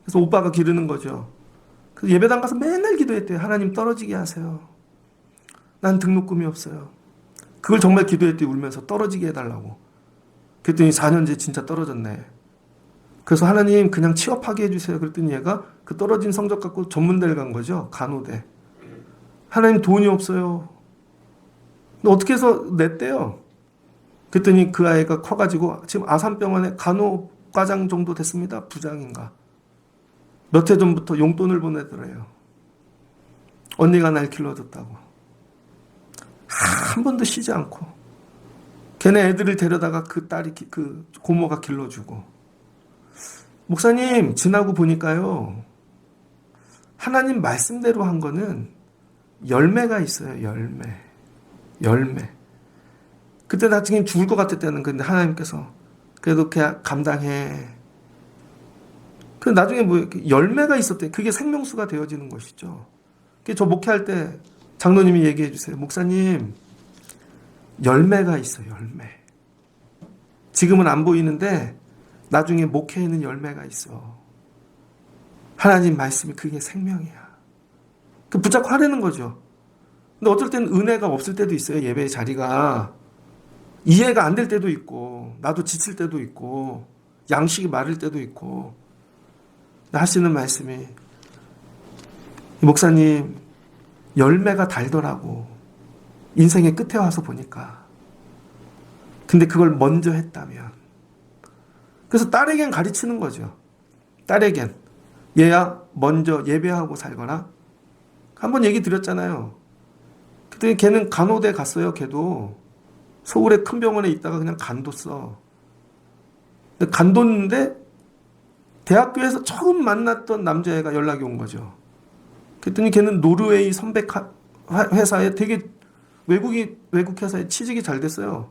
그래서 오빠가 기르는 거죠. 그래서 예배당 가서 맨날 기도했대요. 하나님 떨어지게 하세요. 난 등록금이 없어요. 그걸 정말 기도했대요. 울면서 떨어지게 해달라고. 그랬더니 4년째 진짜 떨어졌네. 그래서 하나님 그냥 취업하게 해주세요. 그랬더니 얘가 그 떨어진 성적 갖고 전문대를 간 거죠. 간호대. 하나님 돈이 없어요. 근데 어떻게 해서 냈대요. 그랬더니 그 아이가 커가지고 지금 아산병원에 간호과장 정도 됐습니다. 부장인가. 몇 해 전부터 용돈을 보내더래요. 언니가 날 길러줬다고. 한 번도 쉬지 않고. 걔네 애들을 데려다가 그 딸이 그 고모가 길러주고. 목사님 지나고 보니까요. 하나님 말씀대로 한 거는 열매가 있어요. 열매. 그때 나중에 죽을 것 같았다는 건데 하나님께서 그래도 그냥 감당해. 그 나중에 열매가 있었대. 그게 생명수가 되어지는 것이죠. 저 목회할 때 장로님이 얘기해 주세요. 목사님 열매가 있어요. 열매. 지금은 안 보이는데 나중에 목회에는 열매가 있어. 하나님 말씀이 그게 생명이야. 그 붙잡고 하라는 거죠. 근데 어떨 때는 은혜가 없을 때도 있어요. 예배의 자리가. 이해가 안 될 때도 있고 나도 지칠 때도 있고 양식이 마를 때도 있고 하시는 말씀이, 목사님, 열매가 달더라고. 인생의 끝에 와서 보니까. 근데 그걸 먼저 했다면. 그래서 딸에겐 가르치는 거죠. 딸에겐. 얘야, 먼저 예배하고 살거라. 한번 얘기 드렸잖아요. 그때 걔는 간호대 갔어요. 걔도. 서울의 큰 병원에 있다가 그냥 간뒀어. 근데 간뒀는데 대학교에서 처음 만났던 남자애가 연락이 온 거죠. 그랬더니 걔는 노르웨이 선백 회사에 되게 외국 회사에 취직이 잘 됐어요.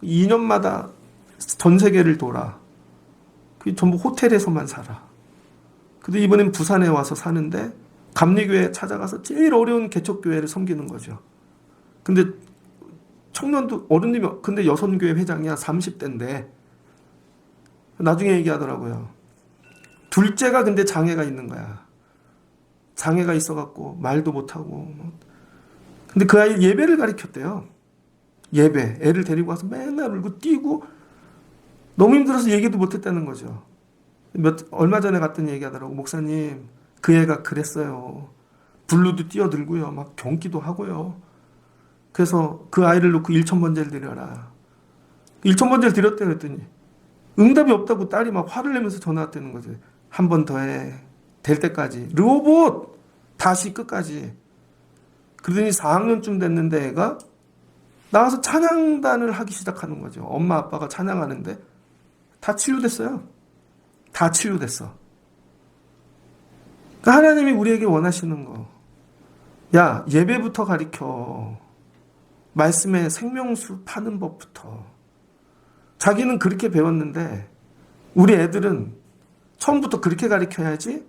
2년마다 전 세계를 돌아. 그 전부 호텔에서만 살아. 근데 이번엔 부산에 와서 사는데 감리교회에 찾아가서 제일 어려운 개척교회를 섬기는 거죠. 근데 청년도 어른님이 근데 여선교회 회장이야. 30대인데 나중에 얘기하더라고요. 둘째가 근데 장애가 있는 거야. 장애가 있어갖고 말도 못하고. 근데 그 아이 예배를 가르쳤대요. 예배. 애를 데리고 와서 맨날 울고 뛰고 너무 힘들어서 얘기도 못했다는 거죠. 얼마 전에 갔더니 얘기하더라고. 목사님, 그 애가 그랬어요. 블루도 뛰어들고요. 막 경기도 하고요. 그래서 그 아이를 놓고 1,000번제를 드려라. 1,000번제를 드렸대 그랬더니 응답이 없다고 딸이 막 화를 내면서 전화 왔다는 거죠. 한 번 더 해. 될 때까지. 로봇! 다시 끝까지. 그러더니 4학년쯤 됐는데 애가 나와서 찬양단을 하기 시작하는 거죠. 엄마 아빠가 찬양하는데 다 치유됐어요. 다 치유됐어. 그러니까 하나님이 우리에게 원하시는 거. 야, 예배부터 가르쳐. 말씀에 생명수 파는 법부터. 자기는 그렇게 배웠는데 우리 애들은 처음부터 그렇게 가르쳐야지.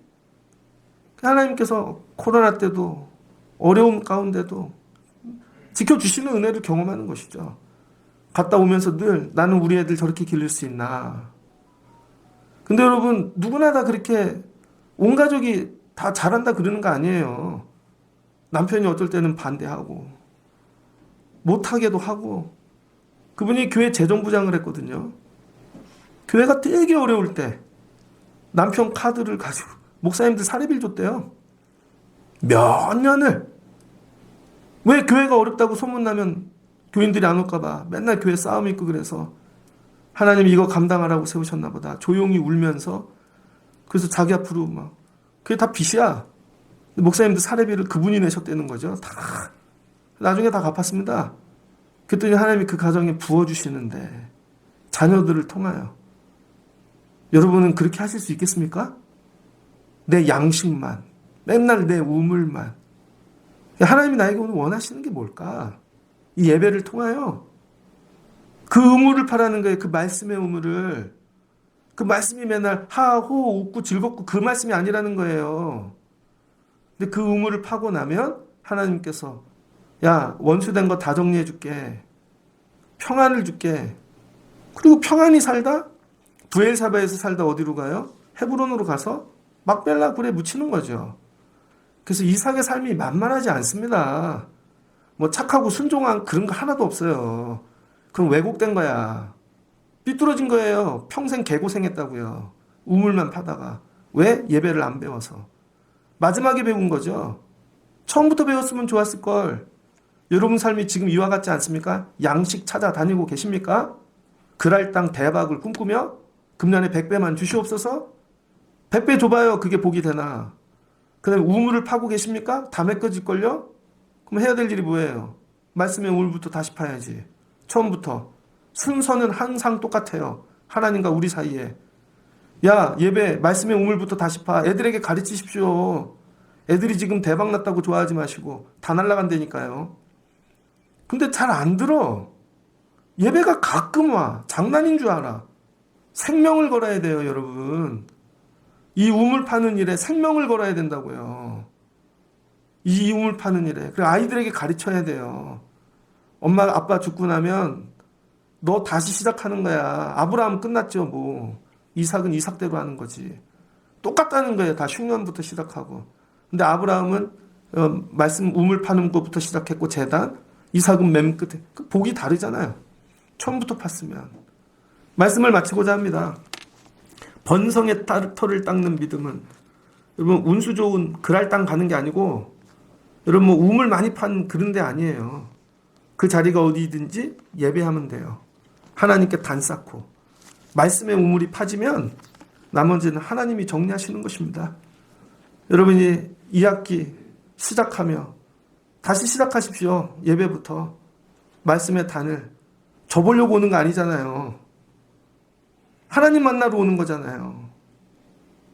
하나님께서 코로나 때도 어려움 가운데도 지켜주시는 은혜를 경험하는 것이죠. 갔다 오면서 늘 나는 우리 애들 저렇게 기를 수 있나. 근데 여러분 누구나 다 그렇게 온 가족이 다 잘한다 그러는 거 아니에요. 남편이 어쩔 때는 반대하고 못하게도 하고. 그분이 교회 재정부장을 했거든요. 교회가 되게 어려울 때 남편 카드를 가지고 목사님들 사례비를 줬대요. 몇 년을. 왜 교회가 어렵다고 소문나면 교인들이 안 올까 봐 맨날 교회 싸움 있고 그래서 하나님이 이거 감당하라고 세우셨나 보다. 조용히 울면서. 그래서 자기 앞으로 막. 그게 다 빚이야. 목사님들 사례비를 그분이 내셨다는 거죠. 다. 나중에 다 갚았습니다. 그랬더니 하나님이 그 가정에 부어주시는데 자녀들을 통하여. 여러분은 그렇게 하실 수 있겠습니까? 내 양식만. 맨날 내 우물만. 하나님이 나에게 오늘 원하시는 게 뭘까? 이 예배를 통하여 그 우물을 파라는 거예요. 그 말씀의 우물을. 그 말씀이 맨날 하호 웃고 즐겁고 그 말씀이 아니라는 거예요. 근데 그 우물을 파고 나면 하나님께서 야, 원수된 거 다 정리해 줄게. 평안을 줄게. 그리고 평안히 살다 브엘사바에서 살다 어디로 가요? 헤브론으로 가서 막벨라 굴에 묻히는 거죠. 그래서 이삭의 삶이 만만하지 않습니다. 뭐 착하고 순종한 그런 거 하나도 없어요. 그럼 왜곡된 거야. 삐뚤어진 거예요. 평생 개고생했다고요. 우물만 파다가. 왜? 예배를 안 배워서. 마지막에 배운 거죠. 처음부터 배웠으면 좋았을 걸. 여러분 삶이 지금 이와 같지 않습니까? 양식 찾아다니고 계십니까? 그랄 땅 대박을 꿈꾸며 금년에 100배만 주시옵소서? 100배 줘봐요. 그게 복이 되나? 그 다음에 우물을 파고 계십니까? 다 메꿔질걸요? 그럼 해야 될 일이 뭐예요? 말씀의 우물부터 다시 파야지. 처음부터. 순서는 항상 똑같아요. 하나님과 우리 사이에. 야, 예배, 말씀의 우물부터 다시 파. 애들에게 가르치십시오. 애들이 지금 대박 났다고 좋아하지 마시고 다 날라간다니까요. 근데 잘 안 들어. 예배가 가끔 와. 장난인 줄 알아. 생명을 걸어야 돼요, 여러분. 이 우물 파는 일에 생명을 걸어야 된다고요. 이 우물 파는 일에. 그리고 아이들에게 가르쳐야 돼요. 엄마, 아빠 죽고 나면 너 다시 시작하는 거야. 아브라함 끝났죠, 뭐. 이삭은 이삭대로 하는 거지. 똑같다는 거예요. 다 흉년부터 시작하고. 근데 아브라함은 말씀 우물 파는 것부터 시작했고 재단. 이삭은 맨 끝에. 그 복이 다르잖아요. 처음부터 팠으면. 말씀을 마치고자 합니다. 번성의 터를 닦는 믿음은 여러분 운수 좋은 그랄 땅 가는 게 아니고 여러분 뭐 우물 많이 판 그런 데 아니에요. 그 자리가 어디든지 예배하면 돼요. 하나님께 단 쌓고 말씀의 우물이 파지면 나머지는 하나님이 정리하시는 것입니다. 여러분이 2학기 시작하며 다시 시작하십시오. 예배부터 말씀의 단을 줘보려고 오는 거 아니잖아요. 하나님 만나러 오는 거잖아요.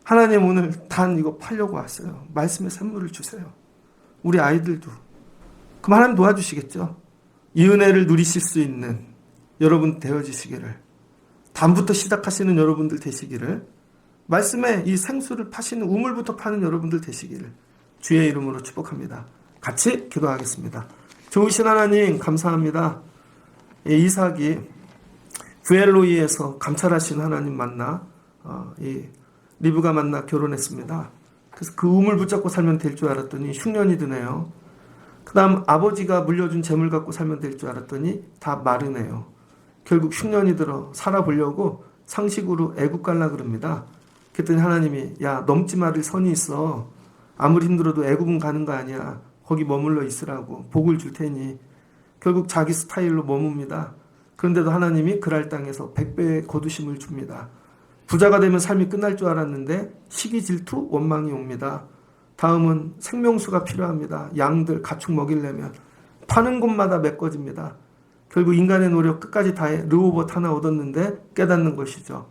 하나님 오늘 단 이거 팔려고 왔어요. 말씀의 선물을 주세요. 우리 아이들도. 그럼 하나님 도와주시겠죠. 이 은혜를 누리실 수 있는 여러분 되어지시기를, 단부터 시작하시는 여러분들 되시기를, 말씀에 이 생수를 파시는 우물부터 파는 여러분들 되시기를 주의 이름으로 축복합니다. 같이 기도하겠습니다. 좋으신 하나님 감사합니다. 이삭이 부엘로이에서 감찰하신 하나님 만나 이 리브가 만나 결혼했습니다. 그래서 그 우물 붙잡고 살면 될 줄 알았더니 흉년이 드네요. 그 다음 아버지가 물려준 재물 갖고 살면 될 줄 알았더니 다 마르네요. 결국 흉년이 들어 살아보려고 상식으로 애국 갈라 그럽니다. 그랬더니 하나님이 야 넘지 말을 선이 있어. 아무리 힘들어도 애국은 가는 거 아니야. 거기 머물러 있으라고 복을 줄 테니. 결국 자기 스타일로 머뭅니다. 그런데도 하나님이 그랄 땅에서 100배의 거두심을 줍니다. 부자가 되면 삶이 끝날 줄 알았는데 시기 질투 원망이 옵니다. 다음은 생명수가 필요합니다. 양들 가축 먹이려면 파는 곳마다 메꿔집니다. 결국 인간의 노력 끝까지 다해 르호봇 하나 얻었는데 깨닫는 것이죠.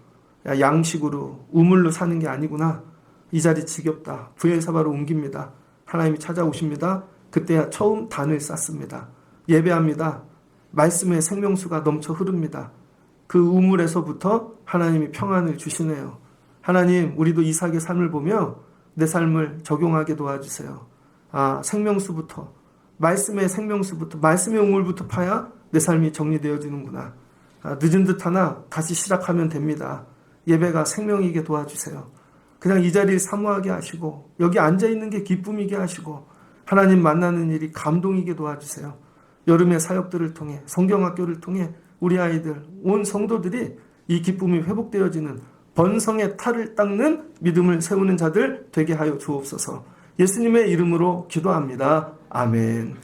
야, 양식으로 우물로 사는 게 아니구나. 이 자리 지겹다. 부엘사바로 옮깁니다. 하나님이 찾아오십니다. 그때야 처음 단을 쌓습니다. 예배합니다. 말씀의 생명수가 넘쳐 흐릅니다. 그 우물에서부터 하나님이 평안을 주시네요. 하나님, 우리도 이삭의 삶을 보며 내 삶을 적용하게 도와주세요. 생명수부터, 말씀의 생명수부터, 말씀의 우물부터 파야 내 삶이 정리되어지는구나. 늦은 듯 하나 다시 시작하면 됩니다. 예배가 생명이게 도와주세요. 그냥 이 자리를 사모하게 하시고 여기 앉아있는 게 기쁨이게 하시고 하나님 만나는 일이 감동이게 도와주세요. 여름의 사역들을 통해 성경학교를 통해 우리 아이들 온 성도들이 이 기쁨이 회복되어지는 번성의 탈을 닦는 믿음을 세우는 자들 되게 하여 주옵소서. 예수님의 이름으로 기도합니다. 아멘.